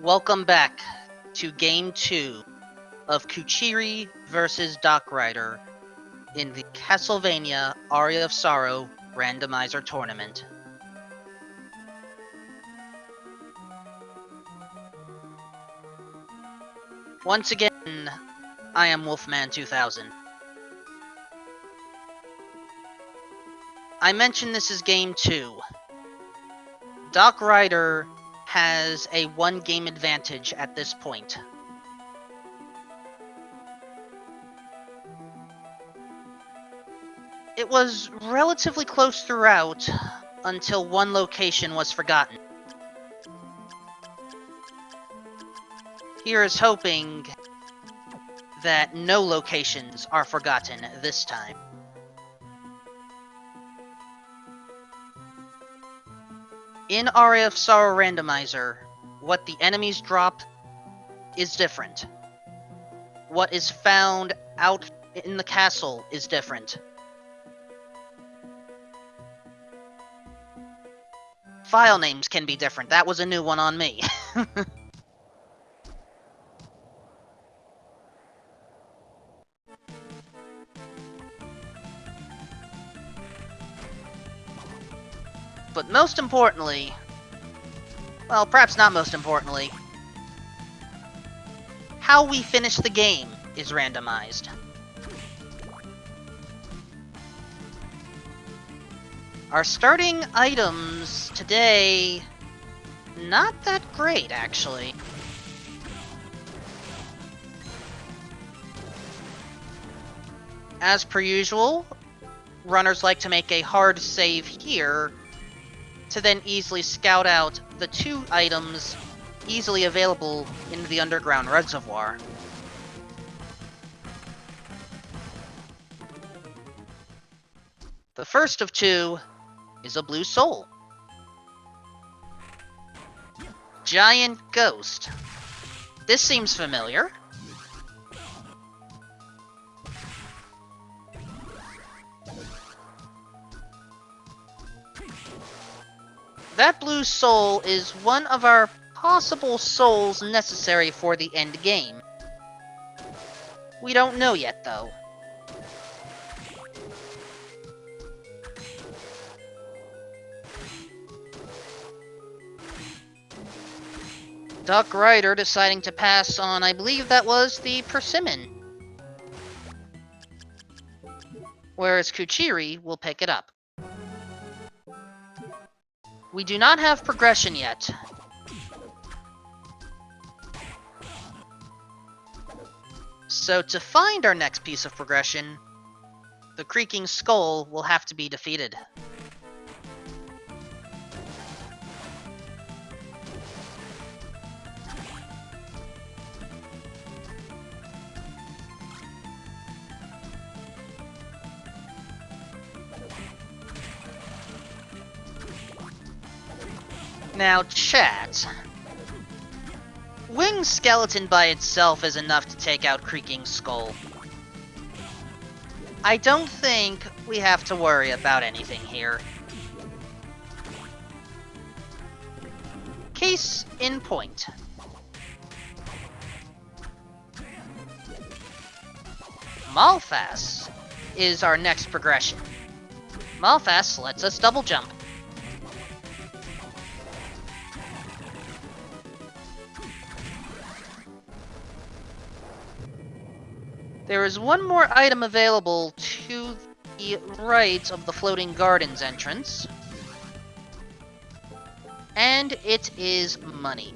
Welcome back to Game 2 of Kuchiri vs. Dock Rider in the Castlevania Aria of Sorrow Randomizer Tournament. Once again, I am Wolfman2000. I mentioned this is Game 2. Dock Rider has a 1-game advantage at this point. It was relatively close throughout until one location was forgotten. Here is hoping that no locations are forgotten this time. In Aria of Sorrow Randomizer, what the enemies drop is different. What is found out in the castle is different. File names can be different. That was a new one on me. But most importantly, well, perhaps not most importantly, how we finish the game is randomized. Our starting items today, not that great, actually. As per usual, runners like to make a hard save here to then easily scout out the 2 items easily available in the underground reservoir. The first of 2 is a blue soul. Giant ghost. This seems familiar. That blue soul is one of our possible souls necessary for the end game. We don't know yet, though. Dock Rider deciding to pass on, I believe that was the persimmon. Whereas Kuchiri will pick it up. We do not have progression yet. So to find our next piece of progression, the creaking skull will have to be defeated. Now, chat. Winged Skeleton by itself is enough to take out Creaking Skull. I don't think we have to worry about anything here. Case in point. Malphas is our next progression. Malphas lets us double jump. There is one more item available to the right of the Floating Gardens entrance, and it is money.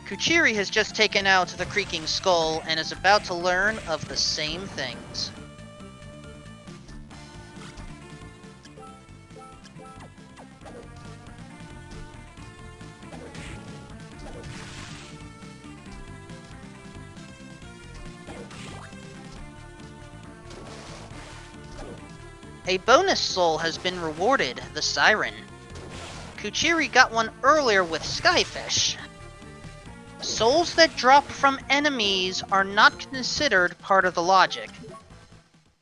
Kuchiri has just taken out the Creaking Skull and is about to learn of the same things. A bonus soul has been rewarded, the Siren. Kuchiri got one earlier with Skyfish. Souls that drop from enemies are not considered part of the logic.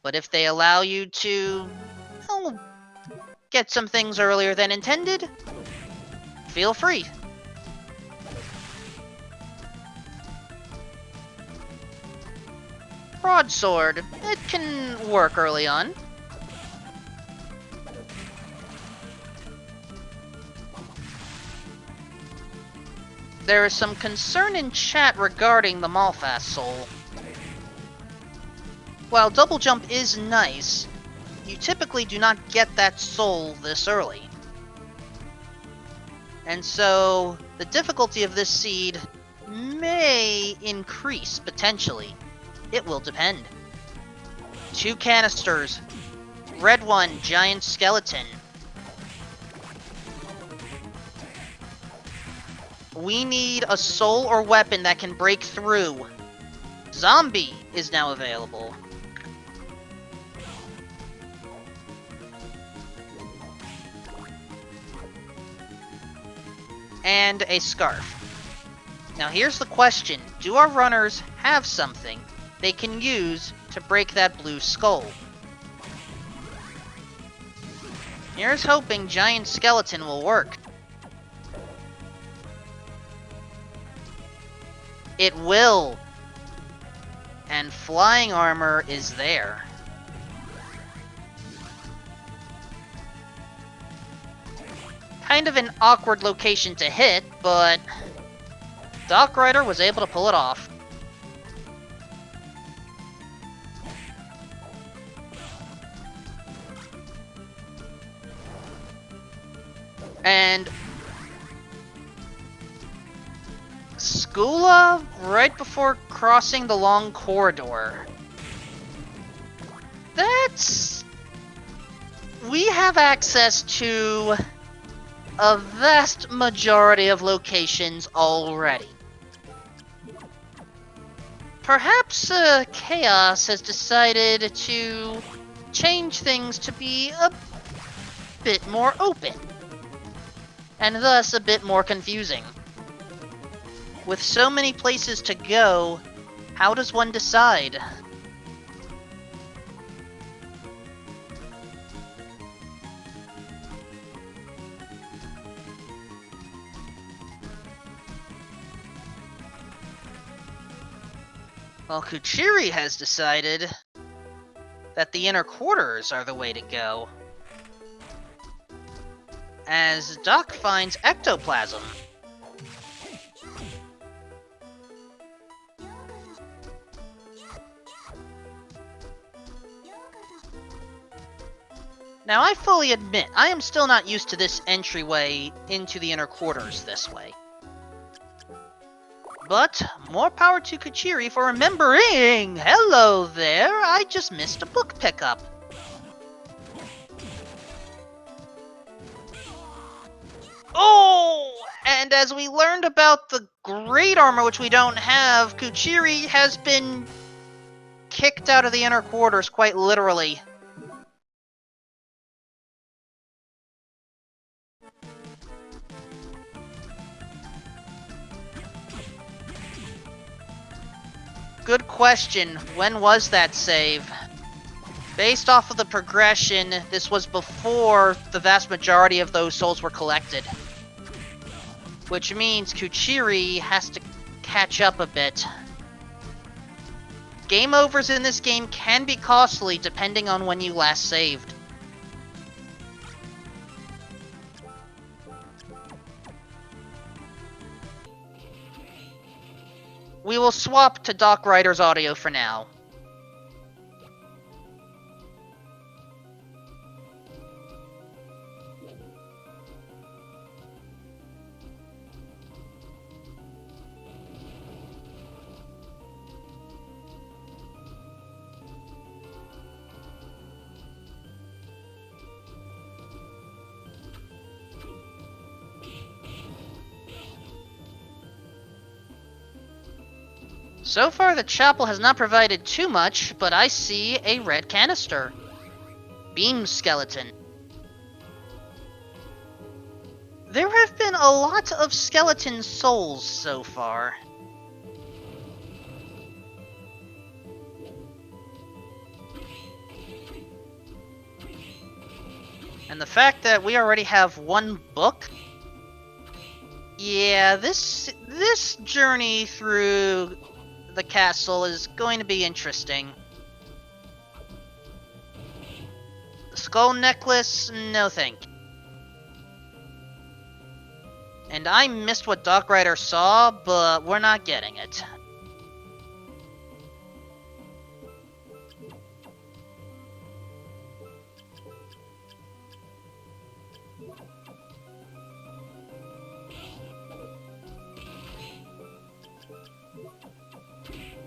But if they allow you to, well, get some things earlier than intended, feel free. Broadsword. It can work early on. There is some concern in chat regarding the Malfast Soul. While double jump is nice, you typically do not get that soul this early. And so, the difficulty of this seed may increase, potentially. It will depend. 2 canisters. Red one, giant skeleton. We need a soul or weapon that can break through. Zombie is now available. And a scarf. Now here's the question. Do our runners have something they can use to break that blue skull? Here's hoping giant skeleton will work. It will. And flying armor is there. Kind of an awkward location to hit, but Doc Rider was able to pull it off. And Skula right before crossing the long corridor. We have access to a vast majority of locations already. Perhaps Chaos has decided to change things to be a bit more open, and thus a bit more confusing. With so many places to go, how does one decide? Well, Kuchiri has decided that the inner quarters are the way to go, as Doc finds ectoplasm. Now, I fully admit, I am still not used to this entryway into the inner quarters this way. But, more power to Kuchiri for remembering! Hello there, I just missed a book pickup. Oh! And as we learned about the great armor, which we don't have, Kuchiri has been kicked out of the inner quarters, quite literally. Good question. When was that save? Based off of the progression, this was before the vast majority of those souls were collected. Which means Kuchiri has to catch up a bit. Game overs in this game can be costly depending on when you last saved. We will swap to Doc Rider's audio for now. So far, the chapel has not provided too much, but I see a red canister. Beam skeleton. There have been a lot of skeleton souls so far. And the fact that we already have one book... Yeah, this journey through the castle is going to be interesting. Skull necklace, no thank you. And I missed what Dark Rider saw, but we're not getting it.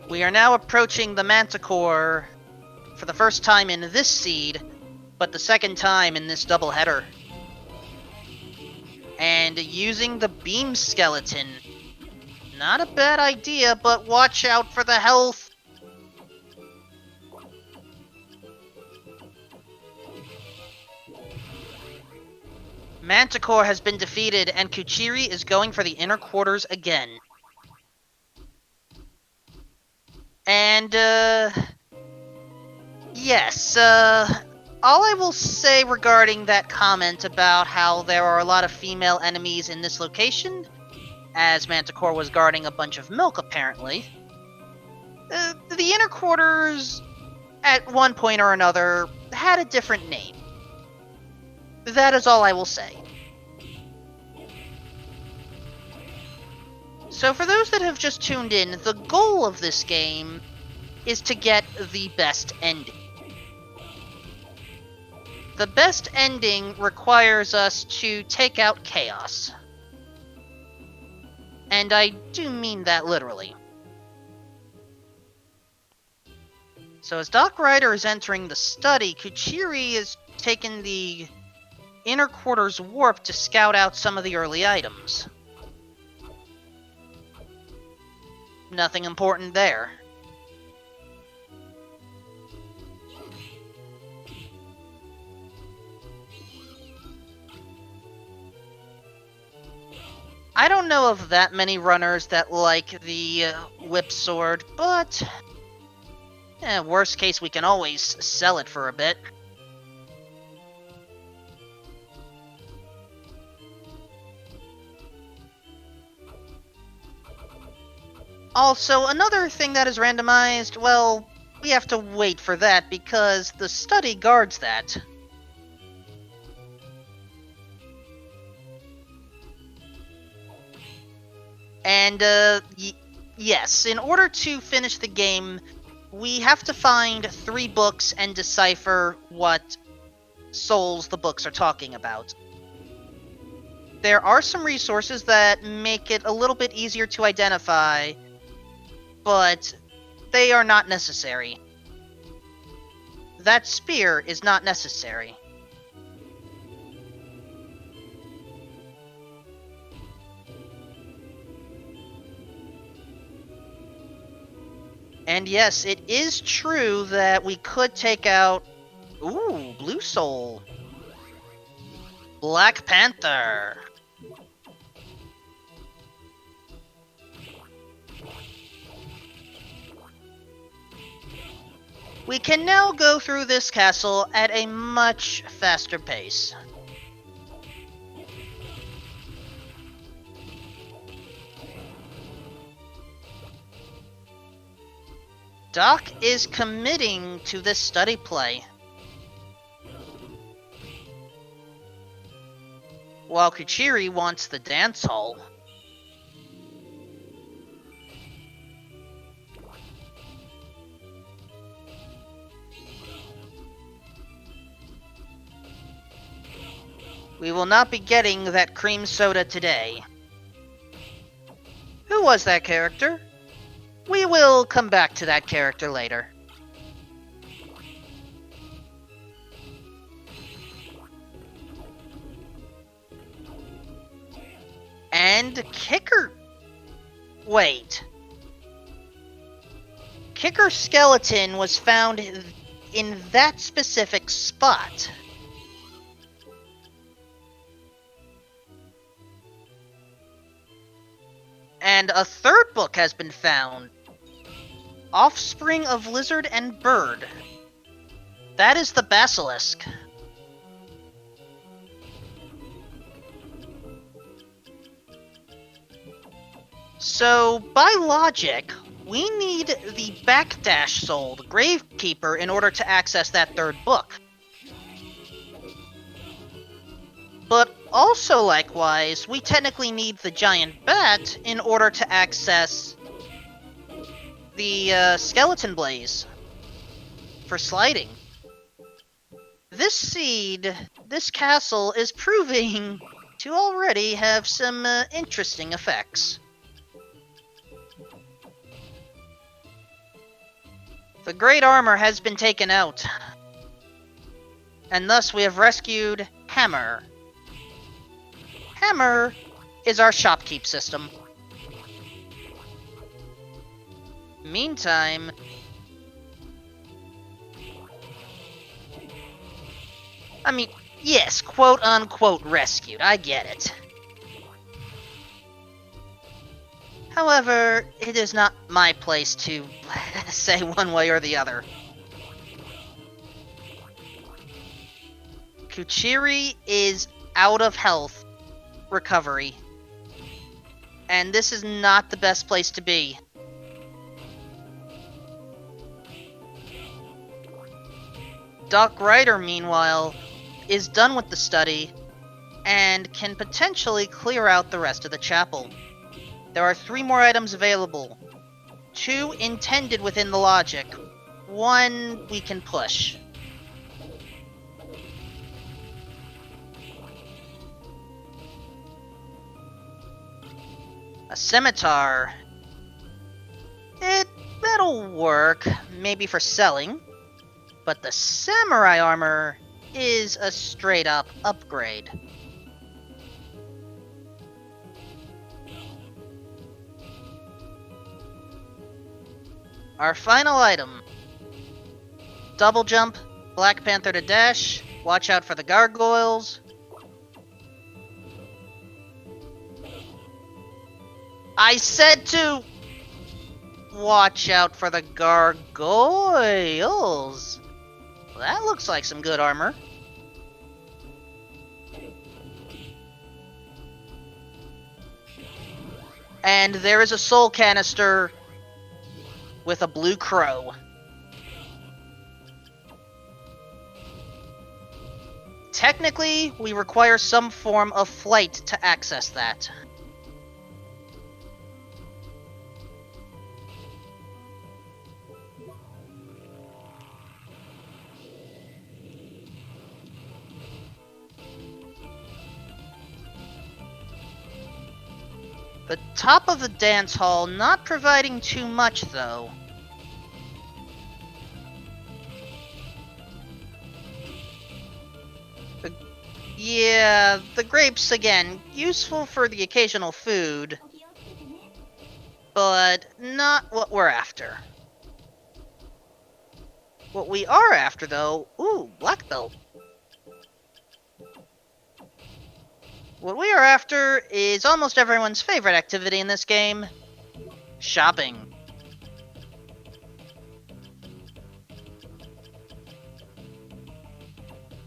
We are now approaching the Manticore for the first time in this seed, but the second time in this doubleheader. And using the beam skeleton. Not a bad idea, but watch out for the health. Manticore has been defeated, and Kuchiri is going for the inner quarters again. And, yes, all I will say regarding that comment about how there are a lot of female enemies in this location, as Manticore was guarding a bunch of milk, apparently, the inner quarters, at one point or another, had a different name. That is all I will say. So for those that have just tuned in, the goal of this game is to get the best ending. The best ending requires us to take out chaos. And I do mean that literally. So as Dark Rider is entering the study, Kuchiri is taking the inner quarters warp to scout out some of the early items. Nothing important there. I don't know of that many runners that like the whip sword, but worst case we can always sell it for a bit. Also, another thing that is randomized, well, we have to wait for that because the study guards that. And, yes, in order to finish the game, we have to find 3 books and decipher what souls the books are talking about. There are some resources that make it a little bit easier to identify, but they are not necessary. That spear is not necessary. And yes, it is true that we could take out... Ooh, Blue Soul. Black Panther. We can now go through this castle at a much faster pace. Doc is committing to this study play, while Kuchiri wants the dance hall. We will not be getting that cream soda today. Who was that character? We will come back to that character later. And Kicker... Wait. Kicker skeleton was found in that specific spot. And a third book has been found. Offspring of Lizard and Bird. That is the Basilisk. So, by logic, we need the Backdash Soul, the Gravekeeper, in order to access that third book. Also, likewise, we technically need the giant bat in order to access the skeleton blaze for sliding. This seed, this castle, is proving to already have some interesting effects. The great armor has been taken out, and thus we have rescued Hammer. Hammer is our shopkeep system. Meantime, I mean, yes, quote-unquote rescued, I get it. However, it is not my place to say one way or the other. Kuchiri is out of health recovery, and this is not the best place to be. Doc Ryder, meanwhile, is done with the study and can potentially clear out the rest of the chapel. There are 3 more items available. 2 intended within the logic. 1 we can push. A scimitar. That'll work, maybe for selling. But the samurai armor is a straight-up upgrade. Our final item. Double jump, Black Panther to dash, watch out for the gargoyles. I said to watch out for the gargoyles. That looks like some good armor. And there is a soul canister with a blue crow. Technically, we require some form of flight to access that. The top of the dance hall not providing too much, though. Yeah, the grapes, again, useful for the occasional food, but not what we're after. What we are after, though, ooh, black belt. What we are after is almost everyone's favorite activity in this game, shopping.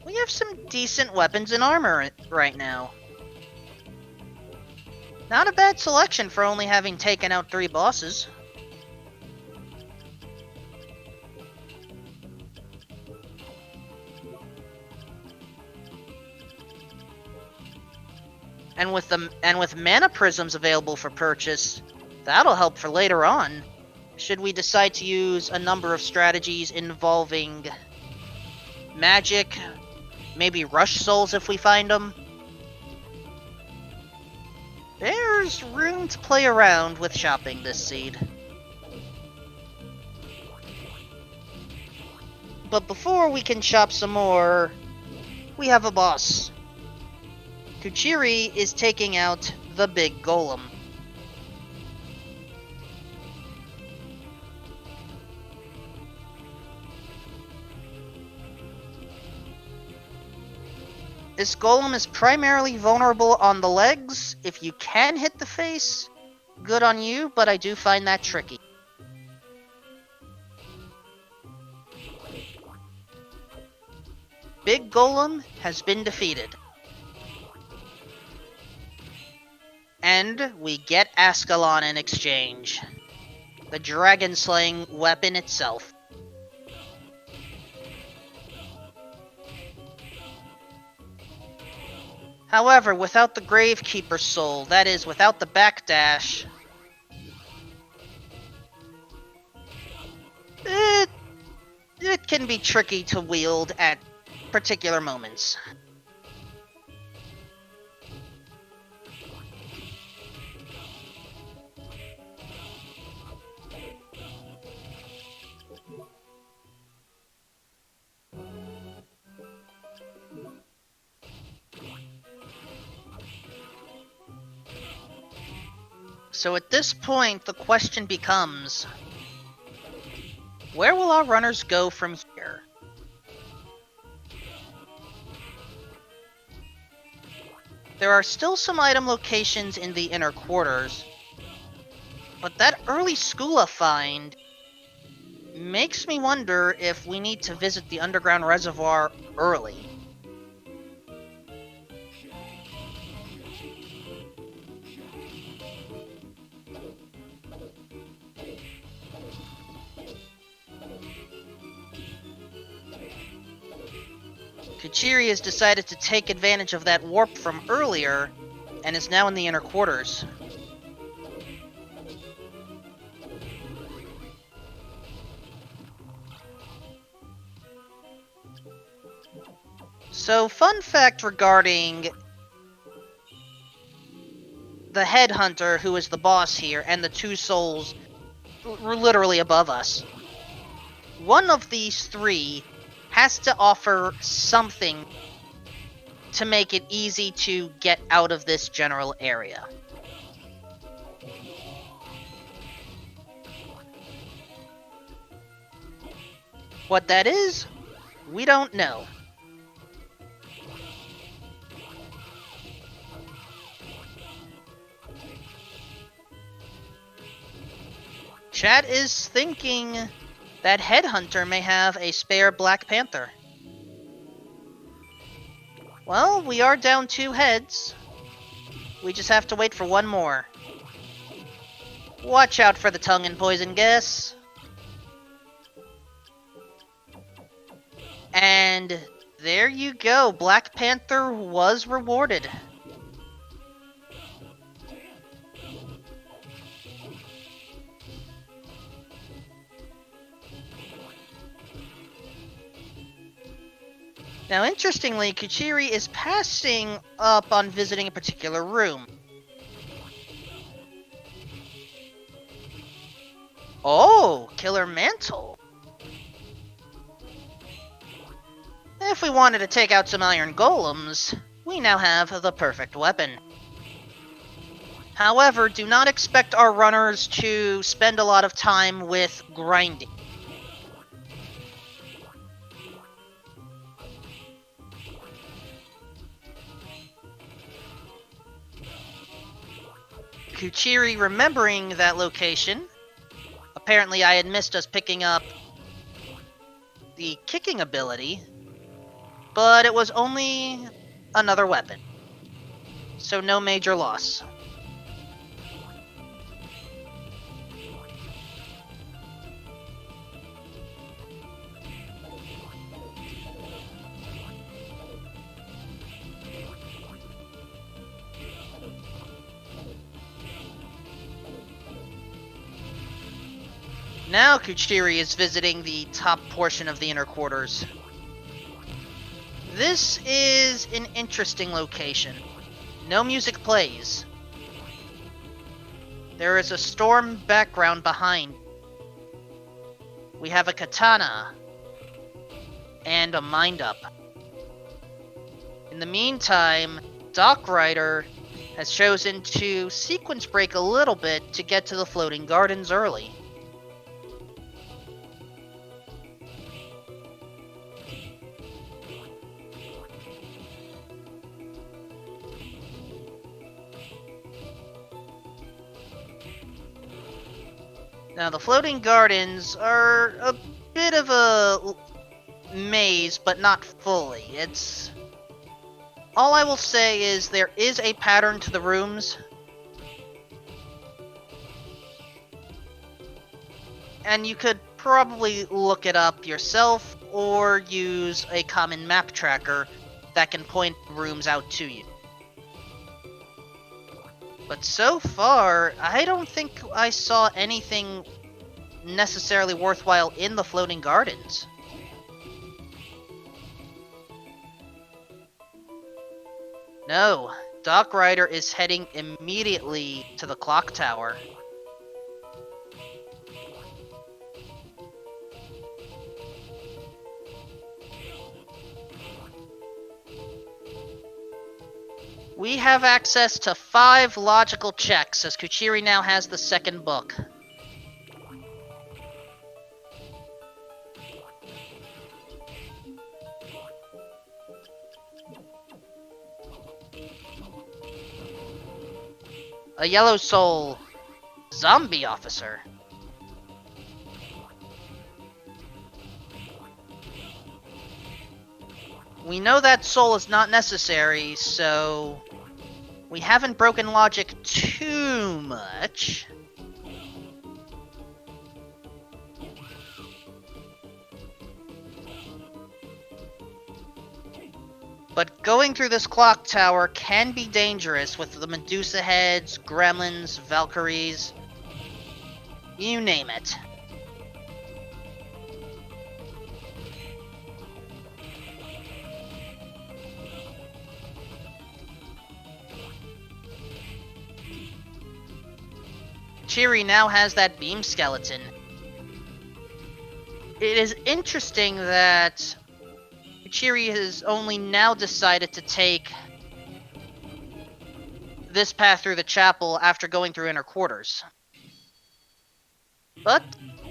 We have some decent weapons and armor right now. Not a bad selection for only having taken out 3 bosses. And with mana prisms available for purchase, that'll help for later on, should we decide to use a number of strategies involving magic, maybe rush souls if we find them. There's room to play around with shopping this seed. But before we can shop some more, we have a boss. Kuchiri is taking out the big golem. This golem is primarily vulnerable on the legs. If you can hit the face, good on you, but I do find that tricky. Big golem has been defeated. And we get Ascalon in exchange. The dragon-slaying weapon itself. However, without the Gravekeeper Soul, that is, without the backdash, it can be tricky to wield at particular moments. So at this point, the question becomes, where will our runners go from here? There are still some item locations in the inner quarters, but that early Skula find makes me wonder if we need to visit the underground reservoir early. Kuchiri has decided to take advantage of that warp from earlier, and is now in the inner quarters. So, fun fact regarding the headhunter, who is the boss here, and the two souls literally above us. One of these three has to offer something to make it easy to get out of this general area. What that is, we don't know. Chat is thinking that Headhunter may have a spare Black Panther. Well, we are down 2 heads. We just have to wait for one more. Watch out for the tongue and poison gas. And there you go. Black Panther was rewarded. Now, interestingly, Kuchiri is passing up on visiting a particular room. Oh, Killer Mantle. If we wanted to take out some iron golems, we now have the perfect weapon. However, do not expect our runners to spend a lot of time with grinding. Kuchiri, remembering that location, apparently I had missed us picking up the kicking ability, but it was only another weapon, so no major loss. Now Kuchiri is visiting the top portion of the inner quarters. This is an interesting location. No music plays. There is a storm background behind. We have a katana and a mind-up. In the meantime, Dock Rider has chosen to sequence break a little bit to get to the floating gardens early. Now, the floating gardens are a bit of a maze, but not fully. It's... All I will say is there is a pattern to the rooms. And you could probably look it up yourself, or use a common map tracker that can point rooms out to you. But so far, I don't think I saw anything necessarily worthwhile in the floating gardens. No, Doc Rider is heading immediately to the clock tower. We have access to 5 logical checks, as Kuchiri now has the second book. A Yellow Soul zombie officer. We know that soul is not necessary, so we haven't broken logic too much. But going through this clock tower can be dangerous with the Medusa heads, gremlins, Valkyries, you name it. Chiri now has that beam skeleton. It is interesting that Chiri has only now decided to take this path through the chapel after going through inner quarters. But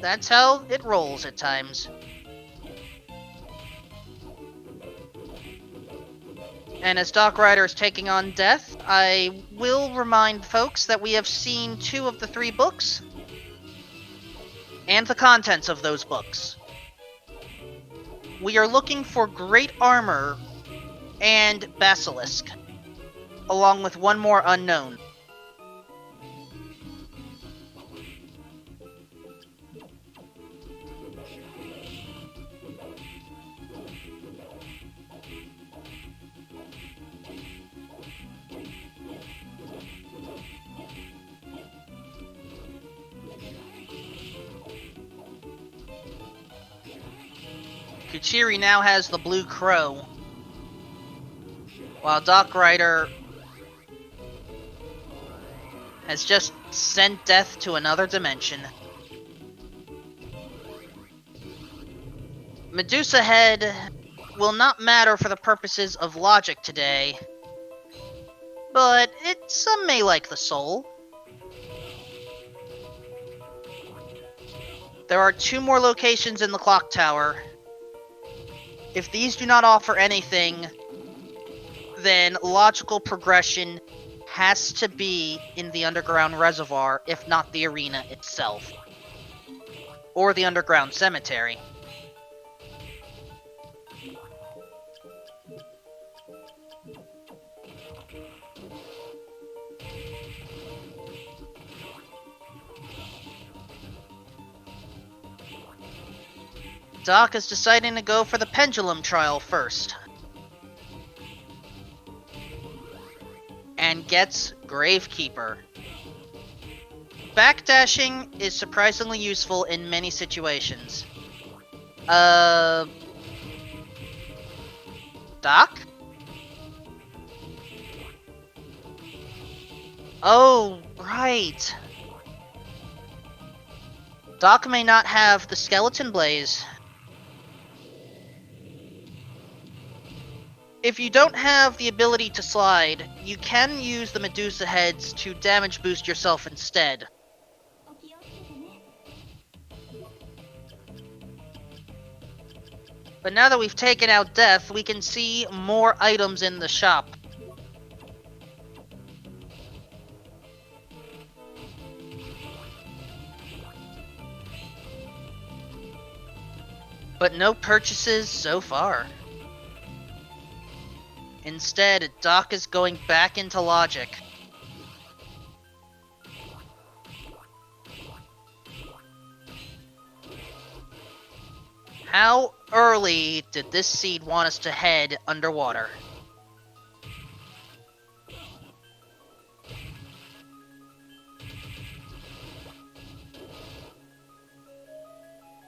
that's how it rolls at times. And as Doc Rider is taking on death, I will remind folks that we have seen 2 of the 3 books, and the contents of those books. We are looking for Great Armor and Basilisk, along with 1 more unknown. Kuchiri now has the Blue Crow, while Doc Rider has just sent death to another dimension. Medusa Head will not matter for the purposes of logic today, but some may like the soul. There are 2 more locations in the clock tower. If these do not offer anything, then logical progression has to be in the underground reservoir, if not the arena itself. Or the underground cemetery. Doc is deciding to go for the pendulum trial first. And gets Gravekeeper. Backdashing is surprisingly useful in many situations. Doc? Oh, right. Doc may not have the Skeleton Blaze. If you don't have the ability to slide, you can use the Medusa heads to damage boost yourself instead. But now that we've taken out Death, we can see more items in the shop. But no purchases so far. Instead, Doc is going back into logic. How early did this seed want us to head underwater?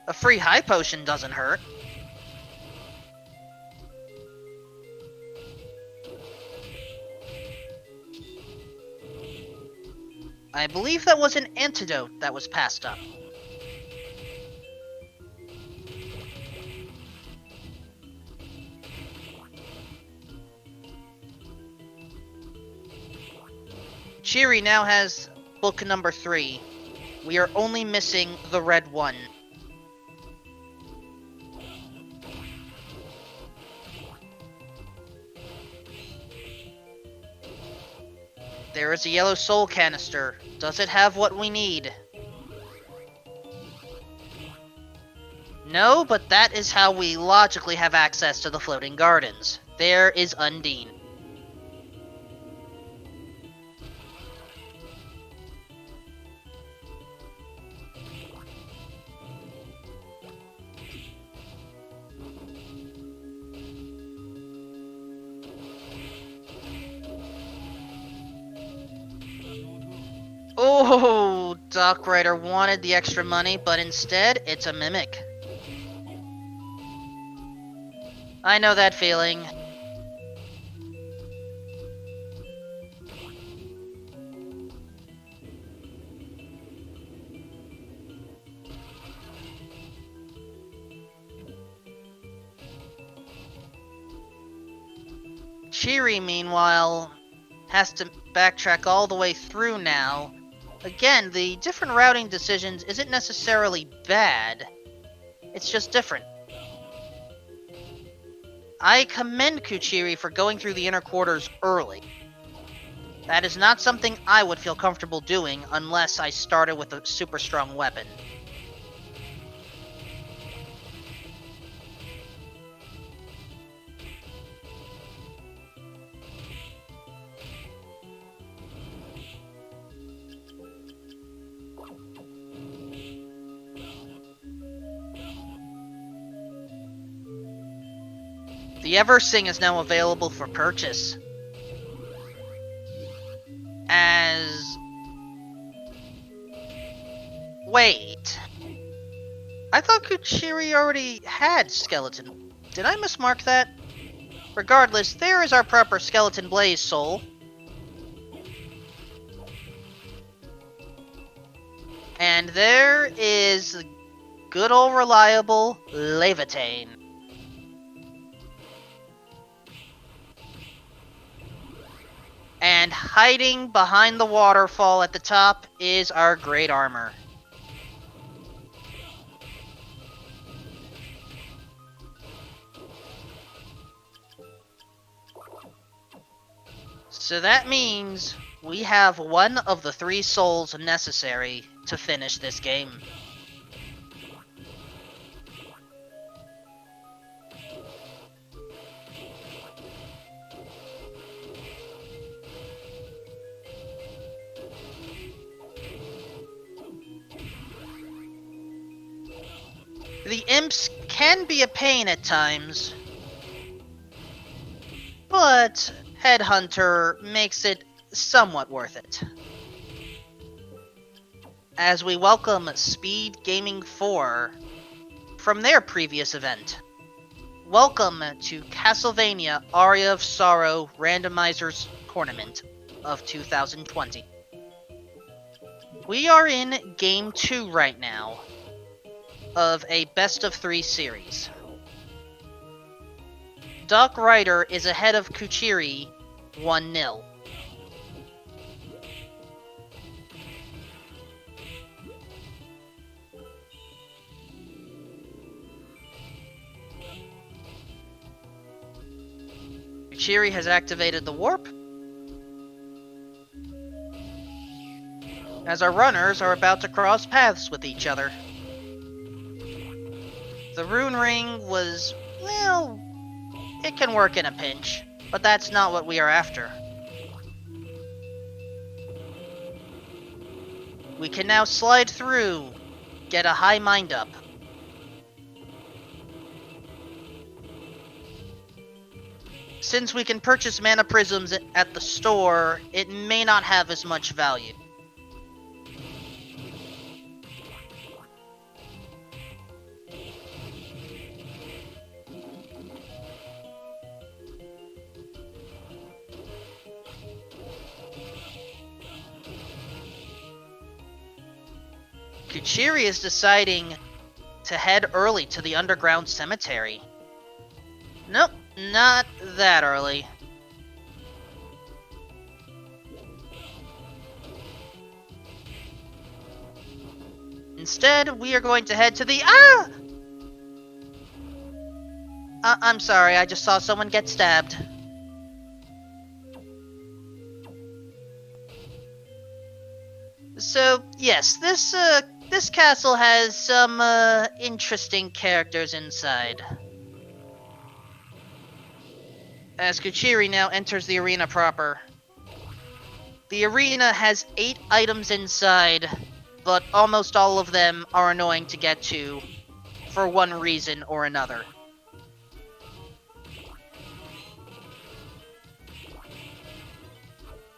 A free high potion doesn't hurt. I believe that was an antidote that was passed up. Chiri now has book number 3. We are only missing the red one. There is a yellow soul canister. Does it have what we need? No, but that is how we logically have access to the floating gardens. There is Undine. Oh, Doc Rider wanted the extra money, but instead, it's a mimic. I know that feeling. Chiri, meanwhile, has to backtrack all the way through now. Again, the different routing decisions isn't necessarily bad. It's just different. I commend Kuchiri for going through the inner quarters early. That is not something I would feel comfortable doing unless I started with a super strong weapon. The Eversing is now available for purchase. Wait. I thought Kuchiri already had skeleton. Did I mismark that? Regardless, there is our proper Skeleton Blaze soul. And there is good old reliable Levitain. And hiding behind the waterfall at the top is our great armor. So that means we have one of the 3 souls necessary to finish this game. The imps can be a pain at times, but Headhunter makes it somewhat worth it. As we welcome SpeedGaming 4 from their previous event. Welcome to Castlevania Aria of Sorrow Randomizer's Tournament of 2020. We are in Game 2 right now of a best of 3 series. Doc Rider is ahead of Kuchiri 1-0. Kuchiri has activated the warp, as our runners are about to cross paths with each other. The rune ring was, well, it can work in a pinch, but that's not what we are after. We can now slide through, get a high mind up. Since we can purchase mana prisms at the store, it may not have as much value. Kuchiri is deciding to head early to the underground cemetery. Nope, not that early. Instead, we are going to head to the... I'm sorry, I just saw someone get stabbed. So, yes, this castle has some, interesting characters inside. As Kuchiri now enters the arena proper. The arena has 8 items inside, but almost all of them are annoying to get to, for one reason or another.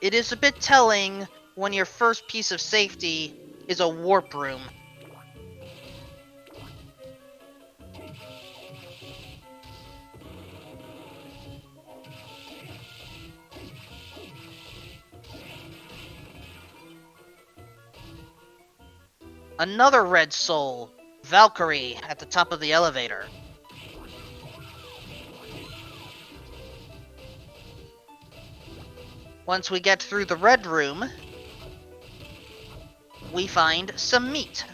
It is a bit telling when your first piece of safety is a warp room. Another red soul, Valkyrie, at the top of the elevator. Once we get through the red room, we find some meat,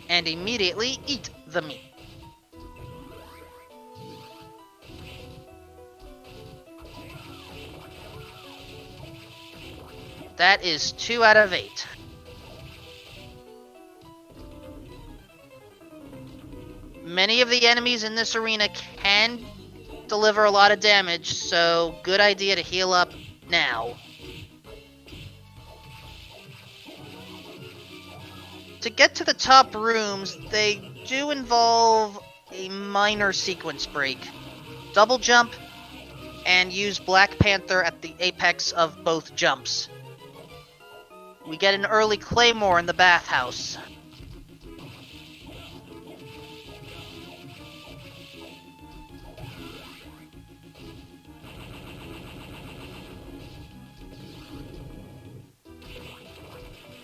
and immediately eat the meat. That is 2 out of 8. Many of the enemies in this arena can deliver a lot of damage, so good idea to heal up now. To get to the top rooms, they do involve a minor sequence break. Double jump, and use Black Panther at the apex of both jumps. We get an early claymore in the bathhouse.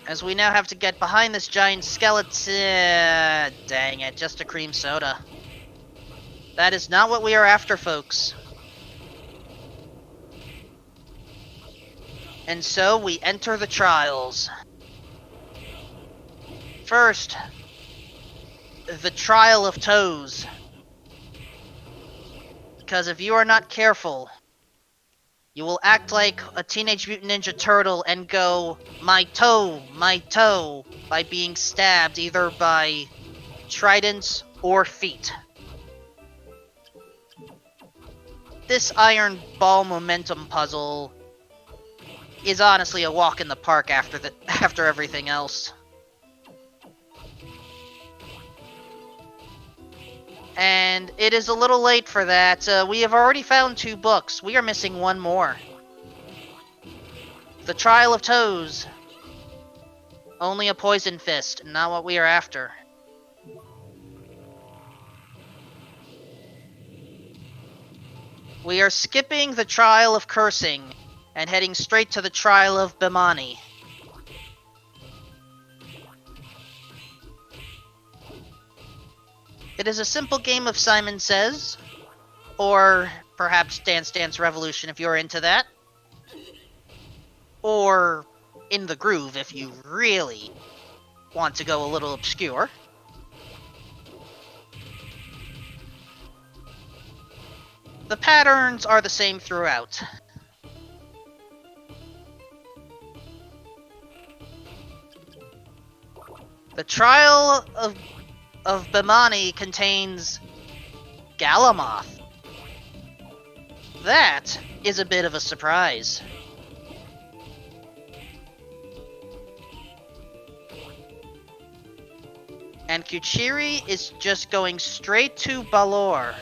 As we now have to get behind this giant skeleton... Dang it, just a cream soda. That is not what we are after, folks. And so we enter the trials. First, the Trial of Toes. Because if you are not careful, you will act like a Teenage Mutant Ninja Turtle and go, my toe, by being stabbed either by tridents or feet. This iron ball momentum puzzle is honestly a walk in the park after everything else. And it is a little late for that. We have already found 2 books. We are missing 1 more. The Trial of Toes. Only a poison fist, not what we are after. We are skipping the Trial of Cursing and heading straight to the Trial of Bimani. It is a simple game of Simon Says, or perhaps Dance Dance Revolution if you're into that, or In the Groove if you really want to go a little obscure. The patterns are the same throughout. The Trial of Bimani contains Galamoth. That is a bit of a surprise. And Kuchiri is just going straight to Balor.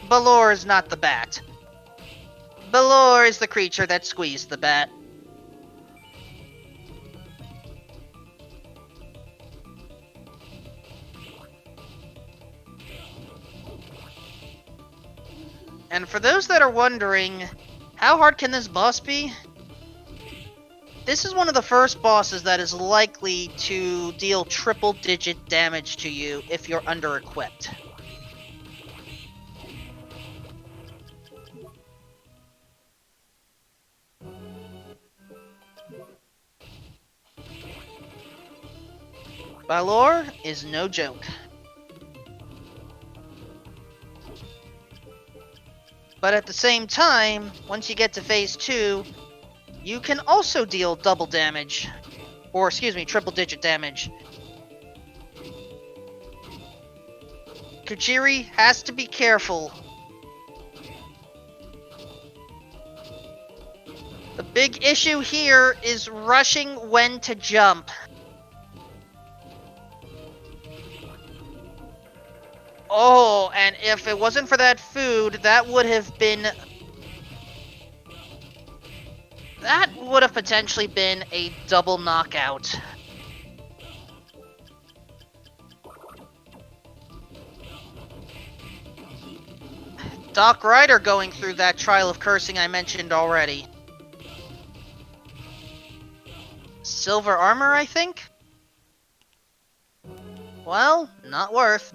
Balor is not the bat. Balor is the creature that squeezed the bat. And for those that are wondering How hard can this boss be? This is one of the first bosses that is likely to deal triple-digit damage to you if you're under-equipped. Balor is no joke. But at the same time, once you get to phase 2, you can also deal double damage. Or, excuse me, triple-digit damage. Kuchiri has to be careful. The big issue here is rushing when to jump. Oh, and if it wasn't for that food, that would have potentially been a double knockout. Doc Ryder going through that trial of cursing I mentioned already. Silver armor, I think? Well, not worth.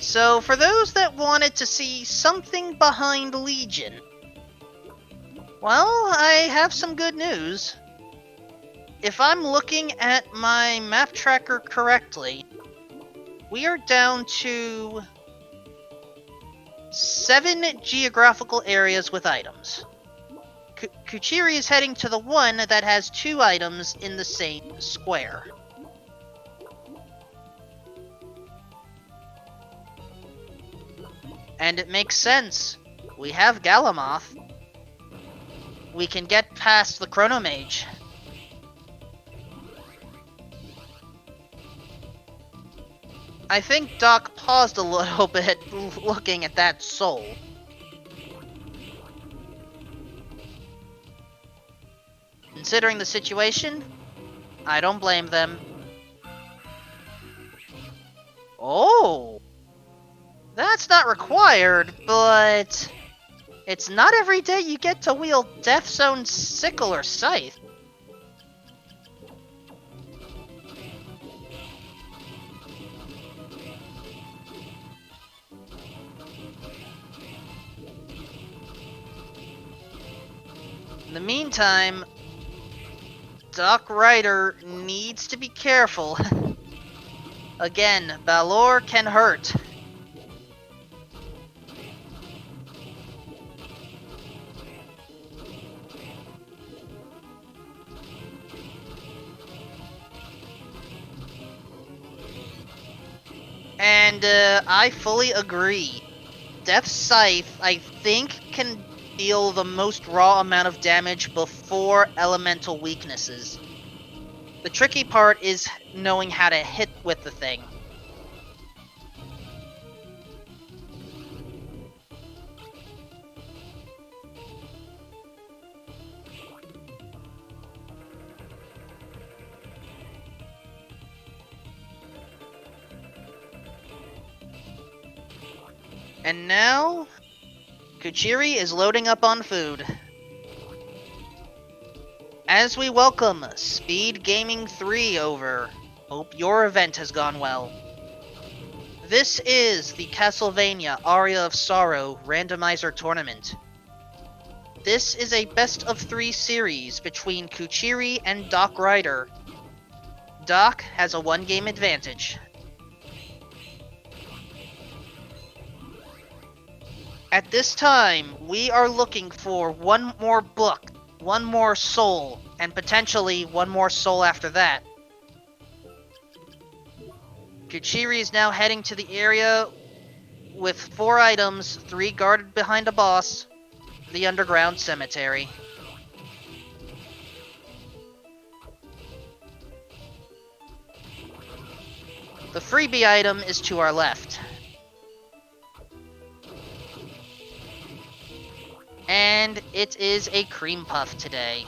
So, for those that wanted to see something behind Legion, well, I have some good news. If I'm looking at my map tracker correctly, we are down to 7 geographical areas with items. Kuchiri is heading to the one that has 2 items in the same square. And it makes sense. We have Galamoth. We can get past the Chronomage. I think Doc paused a little bit looking at that soul. Considering the situation, I don't blame them. Oh! That's not required, but it's not every day you get to wield Death Zone's sickle or scythe. In the meantime, Doc Ryder needs to be careful. Again, Balor can hurt. And I fully agree. Death's Scythe, I think, can deal the most raw amount of damage before elemental weaknesses. The tricky part is knowing how to hit with the thing. And now, Kuchiri is loading up on food. As we welcome SpeedGaming 3 over, hope your event has gone well. This is the Castlevania Aria of Sorrow Randomizer Tournament. This is a best of 3 series between Kuchiri and Doc Ryder. Doc has a 1-game advantage. At this time, we are looking for one more book, one more soul, and potentially one more soul after that. Kuchiri is now heading to the area with 4 items, 3 guarded behind a boss, the underground cemetery. The freebie item is to our left. And it is a cream puff today.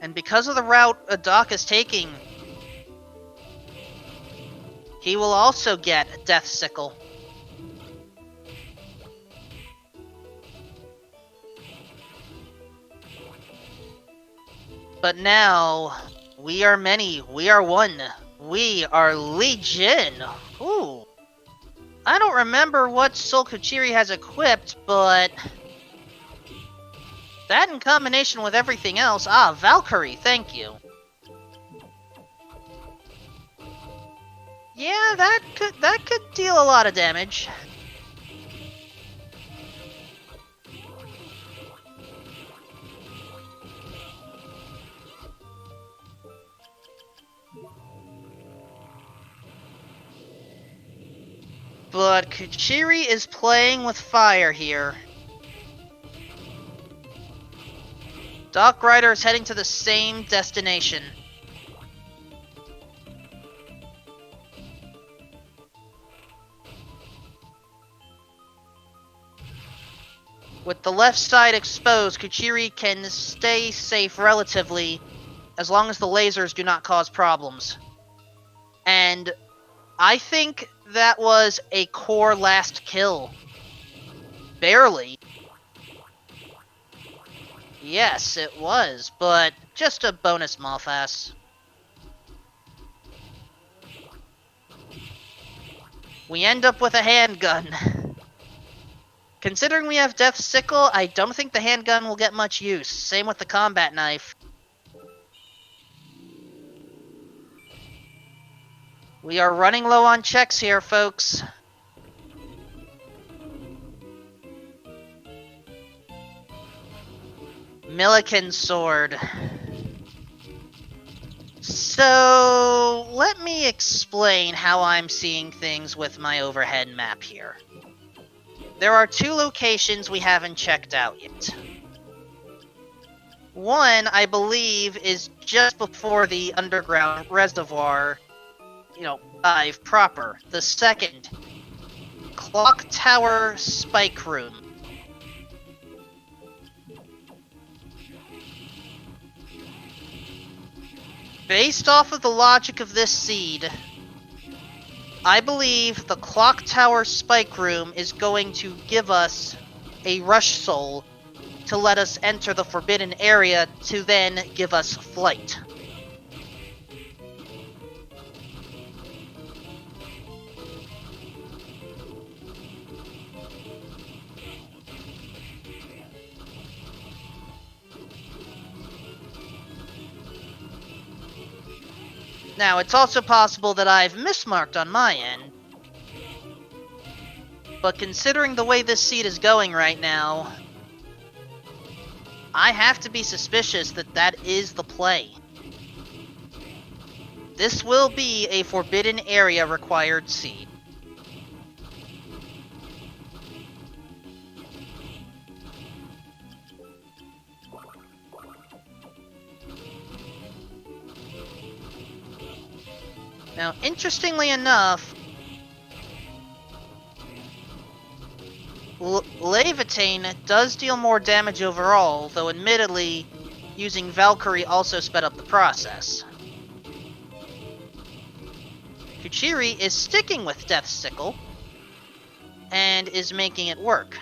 And because of the route Doc is taking, he will also get Death Sickle. But now, we are many, we are one, we are Legion! Ooh. I don't remember what TheKuchiri has equipped, but that in combination with everything else... Ah, Valkyrie, thank you. Yeah, that could deal a lot of damage. But Kuchiri is playing with fire here. Doc Rider is heading to the same destination. With the left side exposed, Kuchiri can stay safe relatively, as long as the lasers do not cause problems. And I think that was a core last kill. Barely. Yes, it was, but just a bonus Malphas. We end up with a handgun. Considering we have Death Sickle, I don't think the handgun will get much use. Same with the combat knife. We are running low on checks here, folks. Milliken's sword. So, let me explain how I'm seeing things with my overhead map here. There are two locations we haven't checked out yet. One, I believe, is just before the underground reservoir, dive proper. The second, Clock Tower Spike Room. Based off of the logic of this seed, I believe the Clock Tower Spike Room is going to give us a Rush Soul to let us enter the Forbidden Area to then give us Flight. Now, it's also possible that I've mismarked on my end, but considering the way this seed is going right now, I have to be suspicious that that is the play. This will be a Forbidden Area required seed. Now, interestingly enough, Levitain does deal more damage overall, though admittedly, using Valkyrie also sped up the process. Kuchiri is sticking with Death Sickle, and is making it work.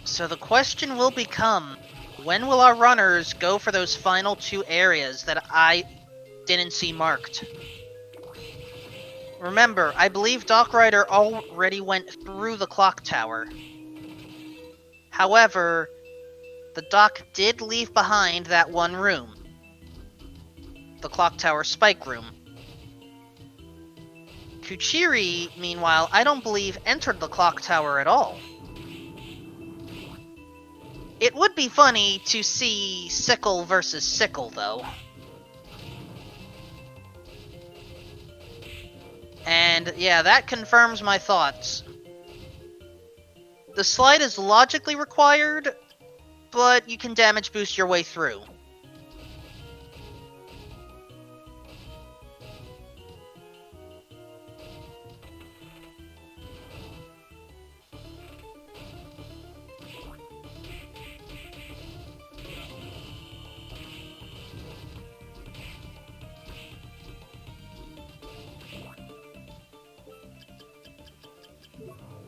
So the question will become, when will our runners go for those final two areas that I didn't see marked? Remember, I believe Doc Rider already went through the clock tower. However, the Doc did leave behind that one room. The clock tower spike room. Kuchiri, meanwhile, I don't believe entered the clock tower at all. It would be funny to see Sickle versus Sickle, though. And yeah, that confirms my thoughts. The slide is logically required, but you can damage boost your way through.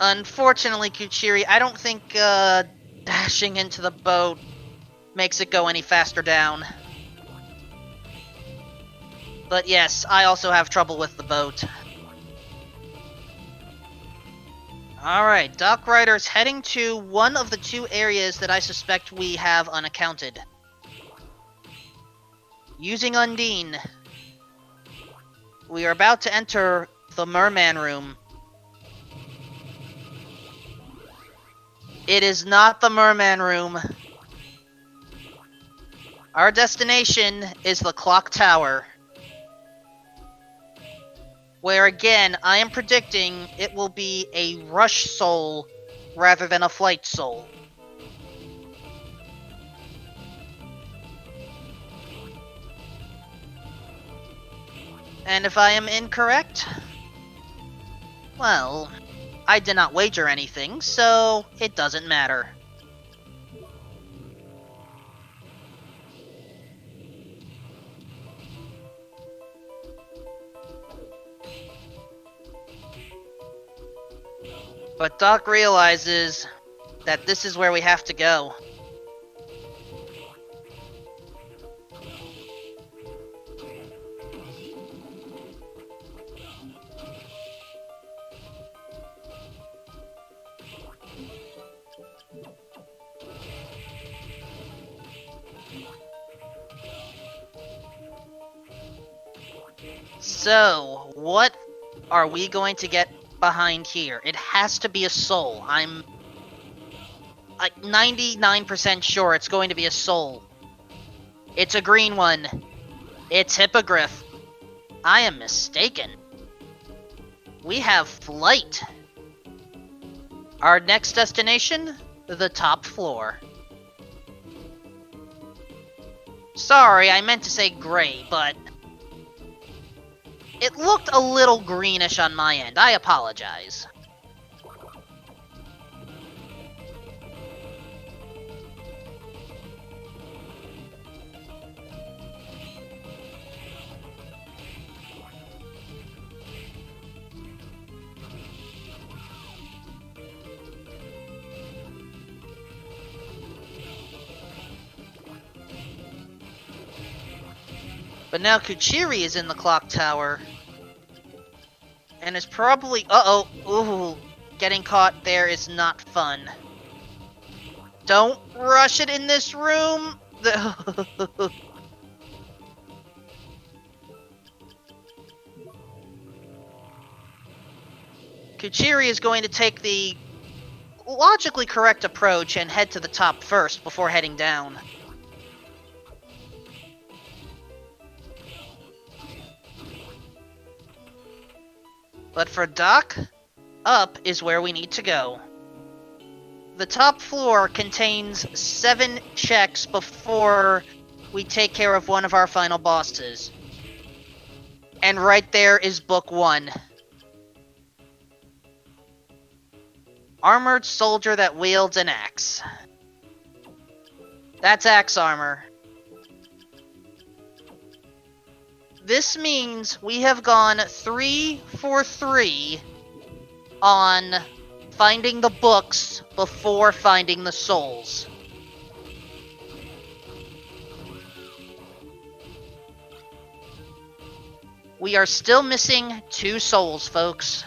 Unfortunately, Kuchiri, I don't think dashing into the boat makes it go any faster down. But yes, I also have trouble with the boat. Alright, Dock Rider's heading to one of the two areas that I suspect we have unaccounted. Using Undine, we are about to enter the Merman Room. It is not the Merman Room. Our destination is the Clock Tower, where again, I am predicting it will be a rush soul rather than a flight soul. And if I am incorrect, well, I did not wager anything, so it doesn't matter. But Doc realizes that this is where we have to go. So, what are we going to get behind here? It has to be a soul. I'm like 99% sure it's going to be a soul. It's a green one. It's Hippogriff. I am mistaken. We have flight. Our next destination, the top floor. Sorry, I meant to say gray, but it looked a little greenish on my end. I apologize. But now Kuchiri is in the clock tower. And is probably... Uh-oh. Ooh. Getting caught there is not fun. Don't rush it in this room. Kuchiri is going to take the logically correct approach and head to the top first before heading down. But for Doc, up is where we need to go. The top floor contains 7 checks before we take care of one of our final bosses. And right there is book 1. Armored soldier that wields an axe. That's axe armor. This means we have gone 3 for 3 on finding the books before finding the souls. We are still missing 2 souls, folks.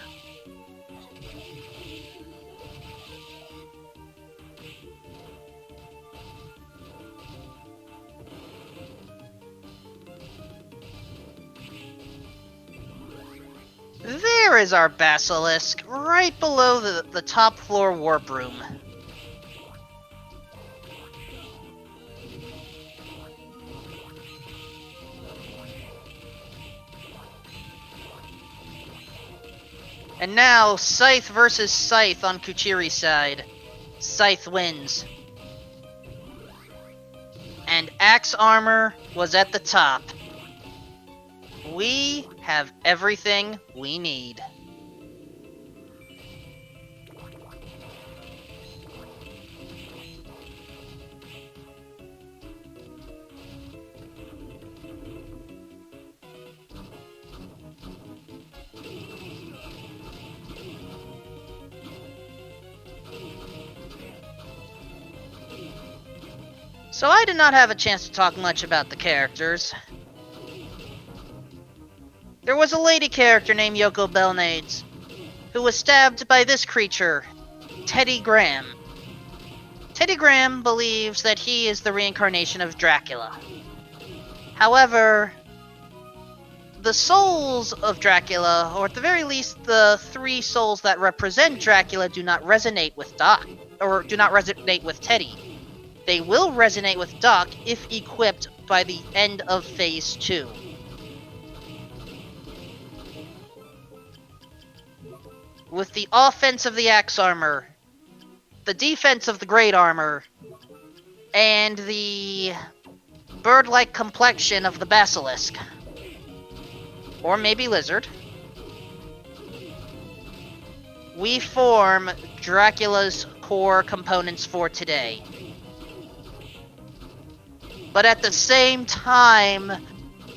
There is our basilisk, right below the top floor warp room. And now, Scythe versus Scythe on Kuchiri's side. Scythe wins. And Axe Armor was at the top. We have everything we need. So I did not have a chance to talk much about the characters. There was a lady character named Yoko Belnades, who was stabbed by this creature, Teddy Graham. Teddy Graham believes that he is the reincarnation of Dracula. However, the souls of Dracula, or at the very least the 3 souls that represent Dracula, do not resonate with Doc, or do not resonate with Teddy. They will resonate with Doc if equipped by the end of Phase 2. With the offense of the Axe Armor, the defense of the Great Armor, and the bird-like complexion of the Basilisk. Or maybe Lizard. We form Dracula's core components for today. But at the same time,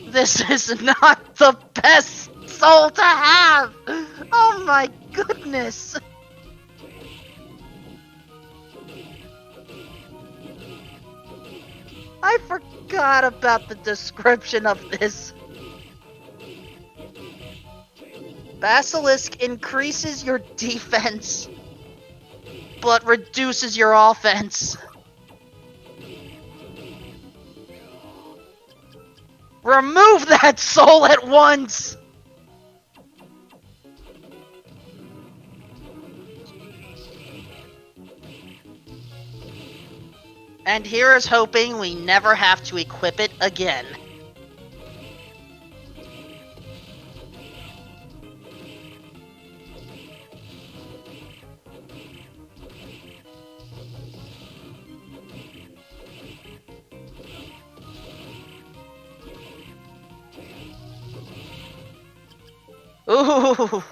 this is not the best soul to have! Oh my goodness! I forgot about the description of this. Basilisk increases your defense, but reduces your offense. Remove that soul at once! And here is hoping we never have to equip it again. Ooh!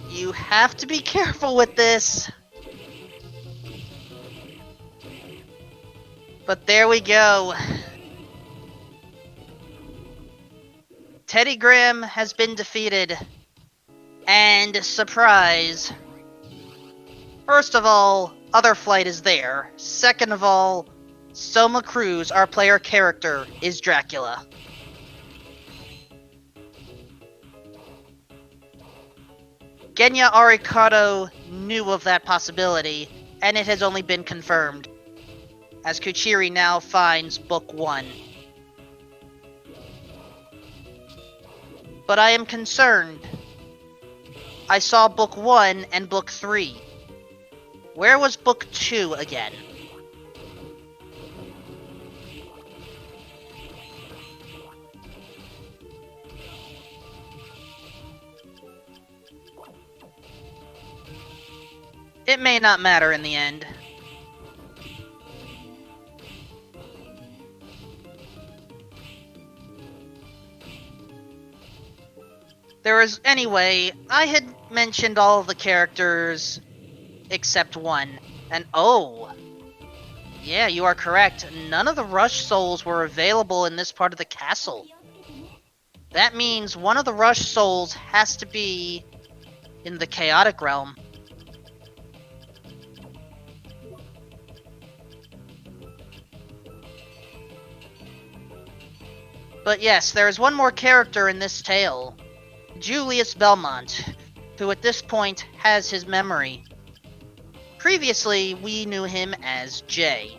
You have to be careful with this. But there we go. Teddy Graham has been defeated. And surprise. First of all, Other Flight is there. Second of all, Soma Cruz, our player character, is Dracula. Genya Arikado knew of that possibility, and it has only been confirmed, as Kuchiri now finds Book 1. But I am concerned. I saw Book 1 and Book 3. Where was Book 2 again? It may not matter in the end. Anyway, I had mentioned all of the characters except one. And oh, yeah, you are correct. None of the Rush Souls were available in this part of the castle. That means one of the Rush Souls has to be in the Chaotic Realm. But yes, there is one more character in this tale. Julius Belmont, who at this point has his memory. Previously, we knew him as Jay.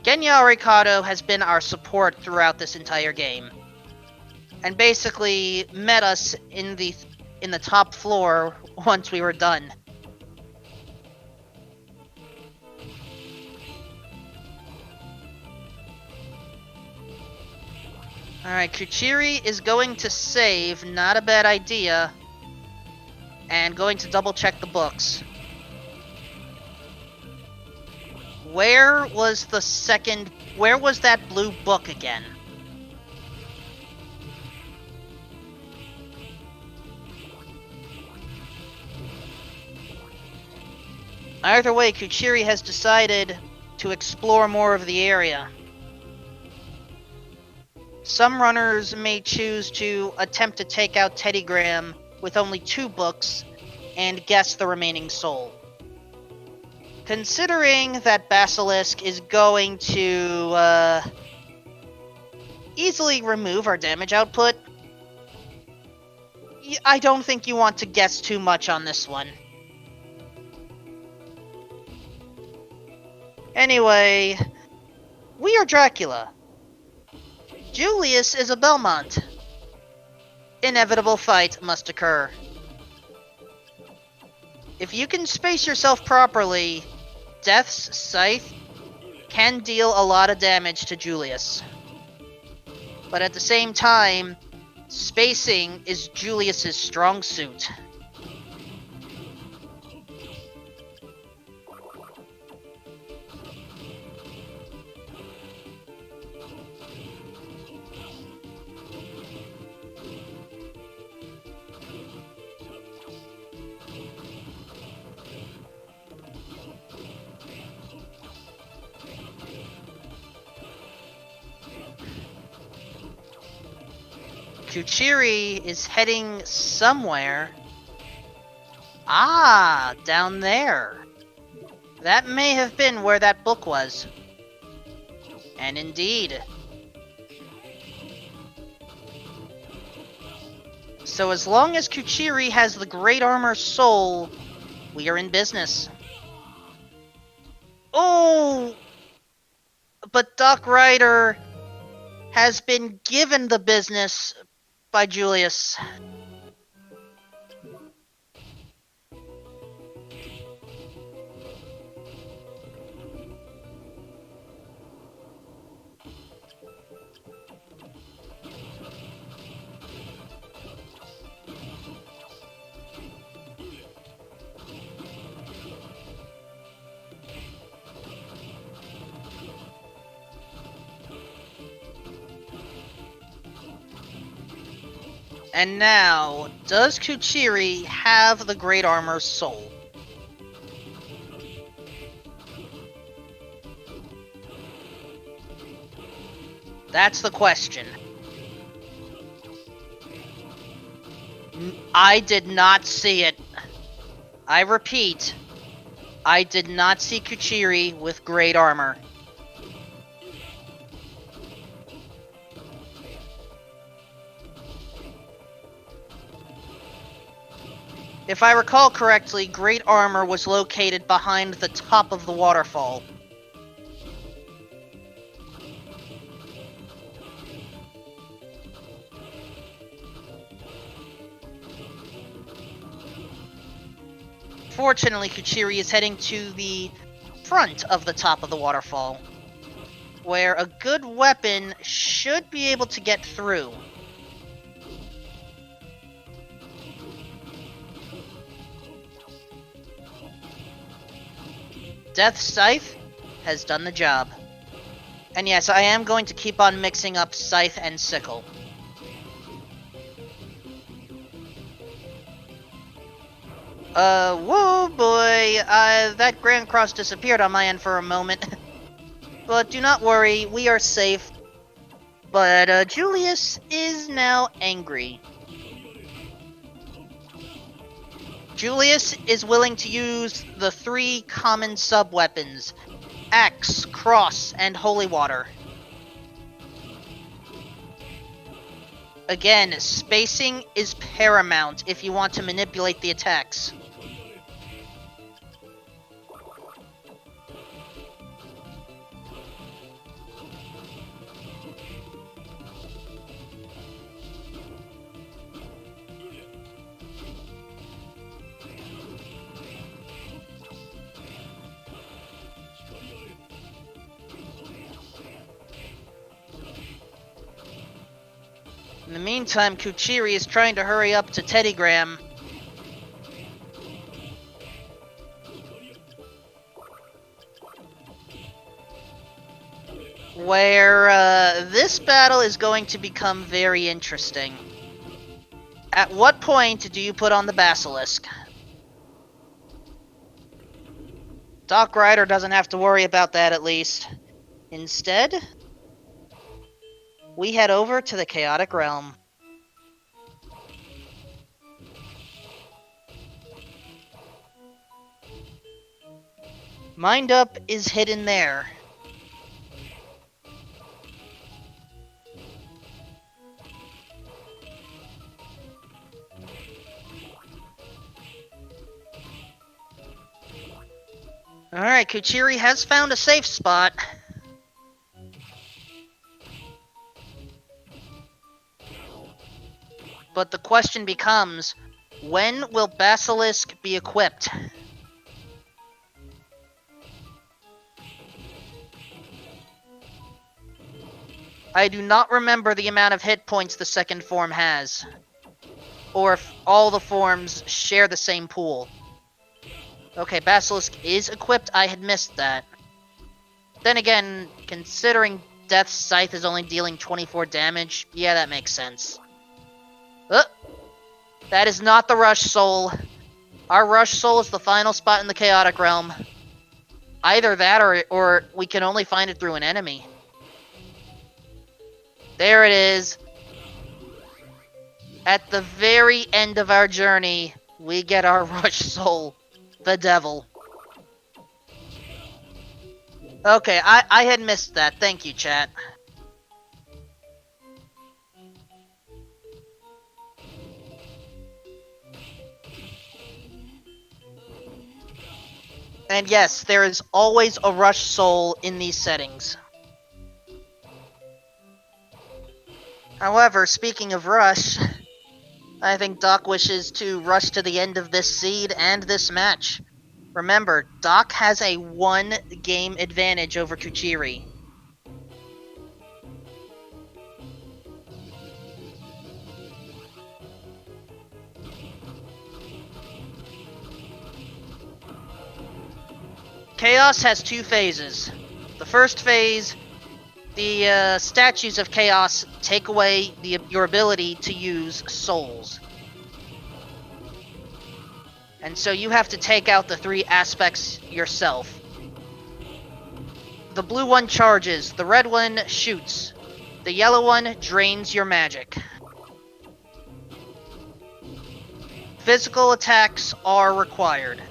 Genya Ricardo has been our support throughout this entire game, and basically met us in the top floor once we were done. Alright, Kuchiri is going to save, not a bad idea. And going to double check the books. Where was that blue book again? Either way, Kuchiri has decided to explore more of the area. Some runners may choose to attempt to take out Teddy Graham with only 2 books and guess the remaining soul. Considering that Basilisk is going to easily remove our damage output, I don't think you want to guess too much on this one. Anyway, we are Dracula. Julius is a Belmont. Inevitable fight must occur. If you can space yourself properly, Death's Scythe can deal a lot of damage to Julius. But at the same time, spacing is Julius's strong suit. Kuchiri is heading somewhere. Ah, down there. That may have been where that book was. And indeed. So as long as Kuchiri has the Great Armor Soul, we are in business. Oh! But Doc Ryder has been given the business by Julius. And now, does Kuchiri have the Great Armor Soul? That's the question. I did not see it. I repeat, I did not see Kuchiri with Great Armor. If I recall correctly, Great Armor was located behind the top of the waterfall. Fortunately, Kuchiri is heading to the front of the top of the waterfall, where a good weapon should be able to get through. Death's Scythe has done the job. And yes, I am going to keep on mixing up Scythe and Sickle. Whoa boy, that Grand Cross disappeared on my end for a moment. But do not worry, we are safe. But, Julius is now angry. Julius is willing to use the 3 common sub-weapons, Axe, Cross, and Holy Water. Again, spacing is paramount if you want to manipulate the attacks. In the meantime, Kuchiri is trying to hurry up to Teddygram. Where this battle is going to become very interesting. At what point do you put on the Basilisk? Doc Ryder doesn't have to worry about that, at least. Instead, we head over to the Chaotic Realm. Mind Up is hidden there. Alright, Kuchiri has found a safe spot. But the question becomes, when will Basilisk be equipped? I do not remember the amount of hit points the second form has. Or if all the forms share the same pool. Okay, Basilisk is equipped. I had missed that. Then again, considering Death's Scythe is only dealing 24 damage, yeah, that makes sense. That is not the Rush Soul. Our Rush Soul is the final spot in the Chaotic Realm. Either that or we can only find it through an enemy. There it is. At the very end of our journey, we get our Rush Soul. The Devil. Okay, I had missed that. Thank you, chat. And yes, there is always a Rush Soul in these settings. However, speaking of Rush, I think Doc wishes to rush to the end of this seed and this match. Remember, Doc has a 1-game advantage over Kuchiri. Chaos has 2 phases. The first phase, the statues of Chaos take away your ability to use souls. And so you have to take out the 3 aspects yourself. The blue one charges, the red one shoots, the yellow one drains your magic. Physical attacks are required.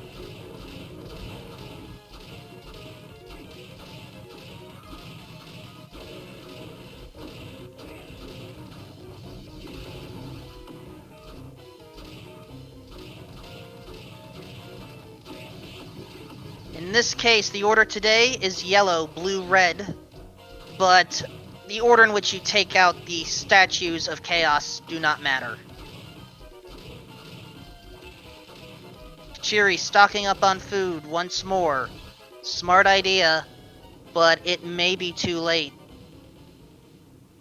In this case, the order today is yellow, blue, red, but the order in which you take out the statues of Chaos do not matter. Kuchiri stocking up on food once more. Smart idea, but it may be too late.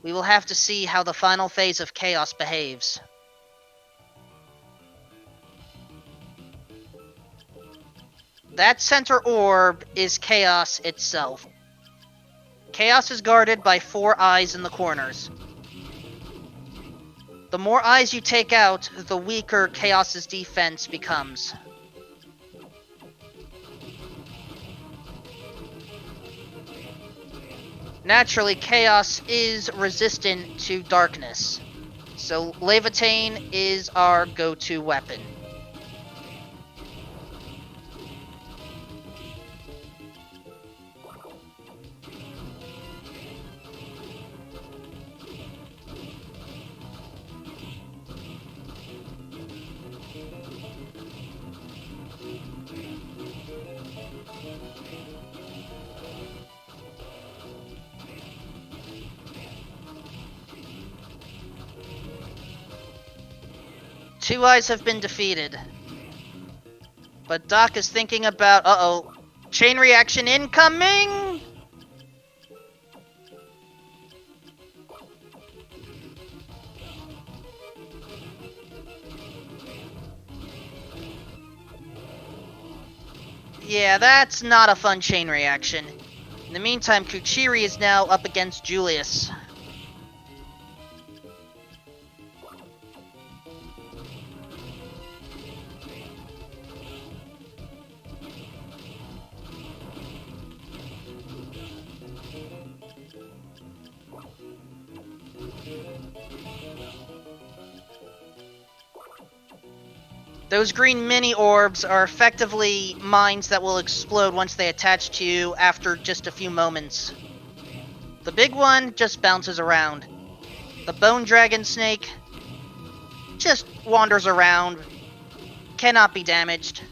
We will have to see how the final phase of Chaos behaves. That center orb is Chaos itself. Chaos is guarded by 4 eyes in the corners. The more eyes you take out, the weaker Chaos's defense becomes. Naturally, Chaos is resistant to darkness, so Levitain is our go-to weapon. Two eyes have been defeated. But Doc is thinking about... Uh-oh. Chain reaction incoming! Yeah, that's not a fun chain reaction. In the meantime, Kuchiri is now up against Julius. Those green mini orbs are effectively mines that will explode once they attach to you after just a few moments. The big one just bounces around. The bone dragon snake just wanders around, cannot be damaged,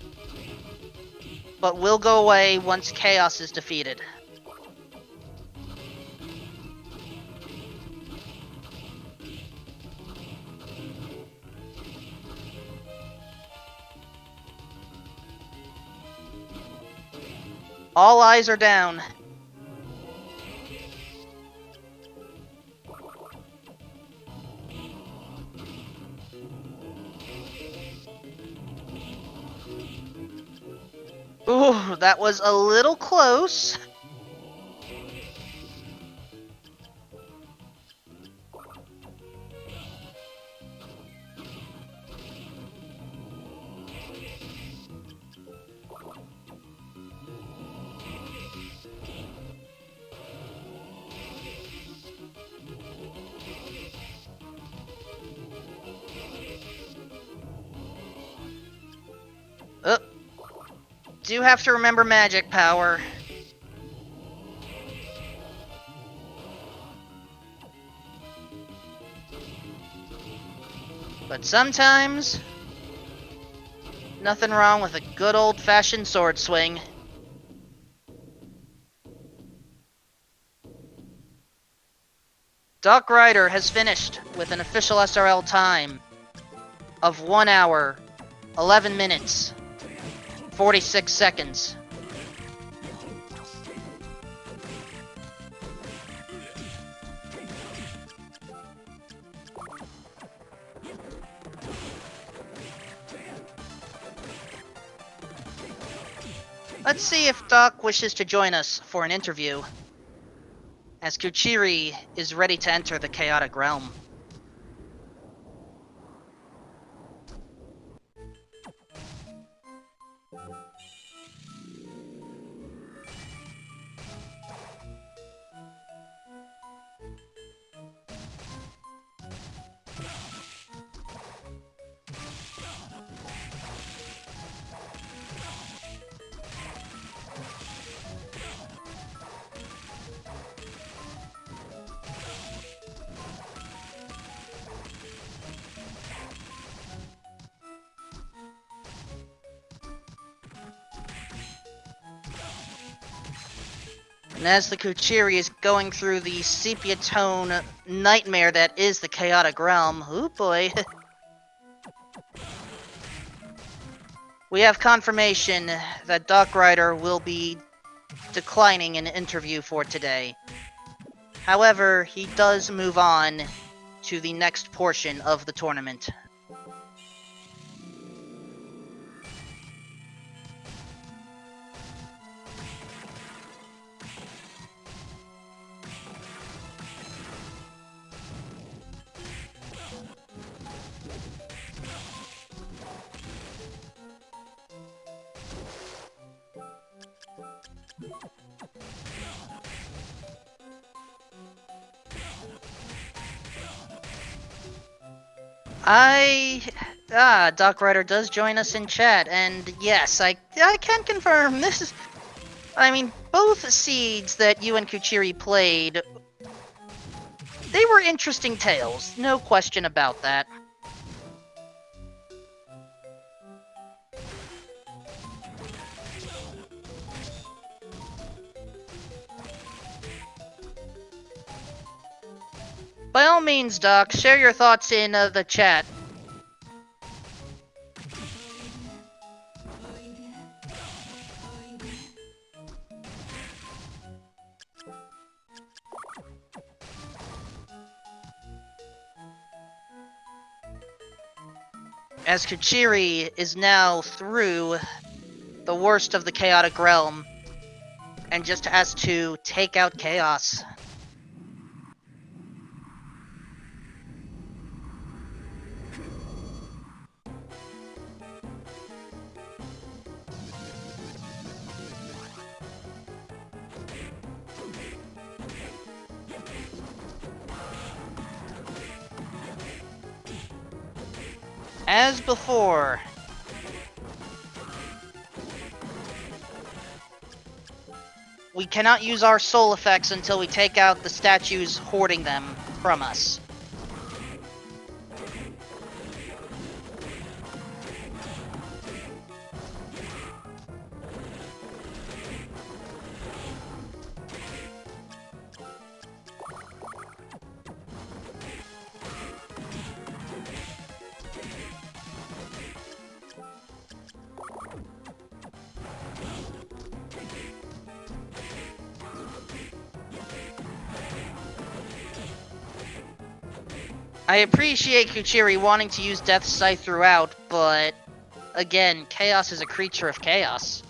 but will go away once chaos is defeated. All eyes are down. Ooh, that was a little close. Do have to remember magic power. But sometimes, nothing wrong with a good old-fashioned sword swing. Doc Ryder has finished with an official SRL time of 1 hour, 11 minutes, 46 seconds. Let's see if Doc wishes to join us for an interview, as Kuchiri is ready to enter the chaotic realm. And as the Kuchiri is going through the sepia tone nightmare that is the chaotic realm, oh boy. We have confirmation that Doc Ryder will be declining an interview for today. However, he does move on to the next portion of the tournament. Doc Ryder does join us in chat, and yes, I can confirm this is... I mean, both seeds that you and Kuchiri played, they were interesting tales, no question about that. By all means, Doc, share your thoughts in the chat. As Kuchiri is now through the worst of the chaotic realm, and just has to take out chaos. As before, we cannot use our soul effects until we take out the statues hoarding them from us. I appreciate Kuchiri wanting to use Death's Scythe throughout, but again, Chaos is a creature of chaos.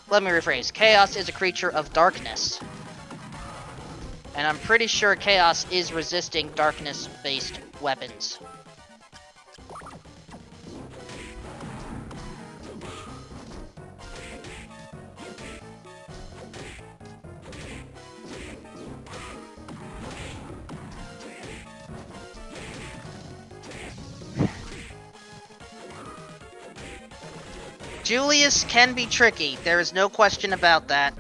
Let me rephrase. Chaos is a creature of darkness. And I'm pretty sure Chaos is resisting darkness-based weapons. Julius can be tricky, there is no question about that.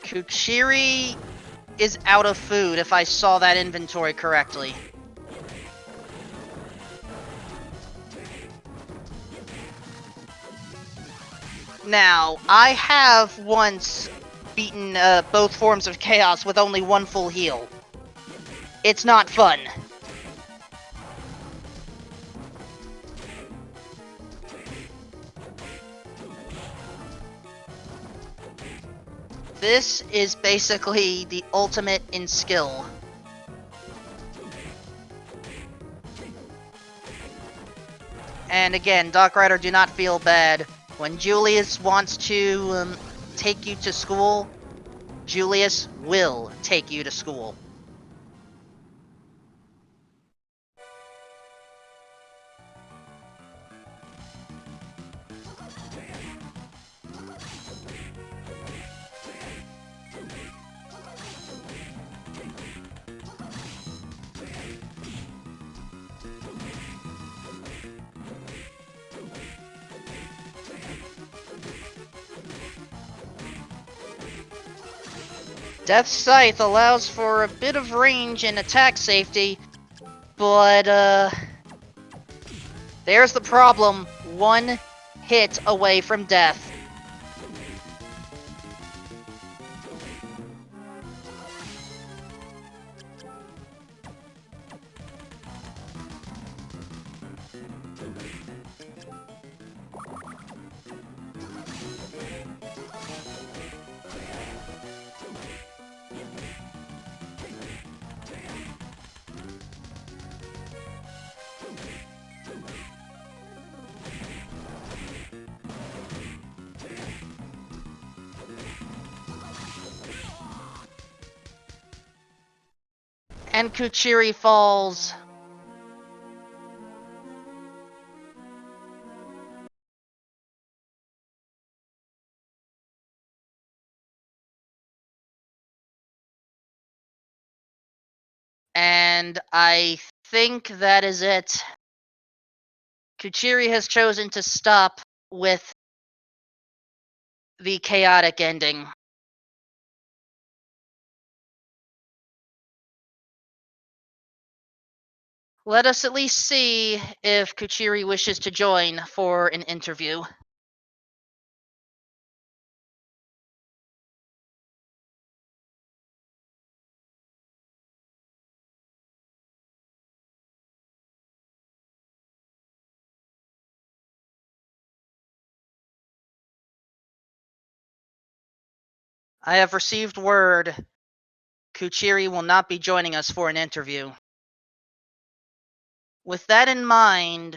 Kuchiri is out of food, if I saw that inventory correctly. Now, I have once beaten both forms of Chaos with only one full heal. It's not fun. This is basically the ultimate in skill. And again, Doc Rider, do not feel bad. When Julius wants to take you to school, Julius will take you to school. Death's Scythe allows for a bit of range and attack safety, but there's the problem. One hit away from death. And Kuchiri falls. And I think that is it. Kuchiri has chosen to stop with the chaotic ending. Let us at least see if Kuchiri wishes to join for an interview. I have received word Kuchiri will not be joining us for an interview. With that in mind,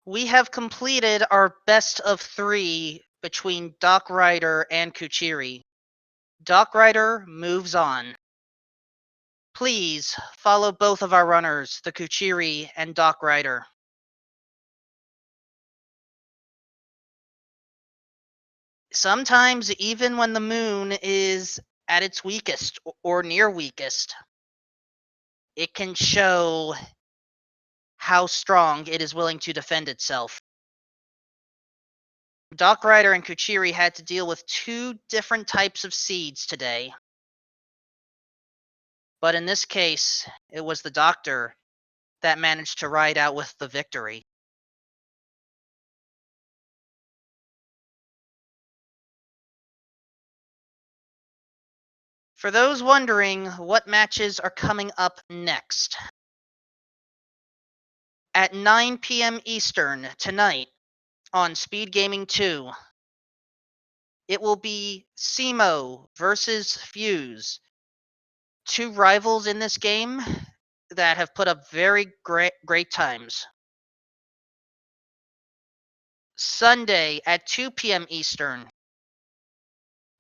we have completed our best of 3 between Doc Rider and Kuchiri. Doc Rider moves on. Please follow both of our runners, TheKuchiri and Doc Rider. Sometimes, even when the moon is at its weakest or near weakest, it can show how strong it is willing to defend itself. Doc Rider and Kuchiri had to deal with 2 different types of seeds today. But in this case, it was the doctor that managed to ride out with the victory. For those wondering what matches are coming up next, at 9 p.m. Eastern tonight on SpeedGaming 2, it will be Simo versus Fuse, 2 rivals in this game that have put up very great times. Sunday at 2 p.m. Eastern,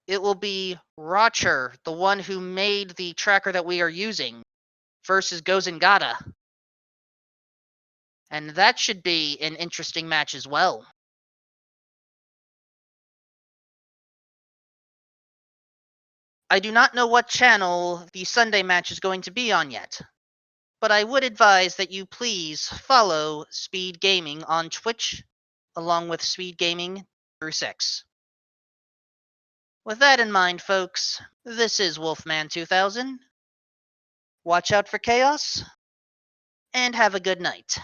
it will be Rocher, the one who made the tracker that we are using, versus Gozengata. And that should be an interesting match as well. I do not know what channel the Sunday match is going to be on yet, but I would advise that you please follow Speed Gaming on Twitch, along with Speed Gaming through 6. With that in mind, folks, this is Wolfman 2000. Watch out for chaos, and have a good night.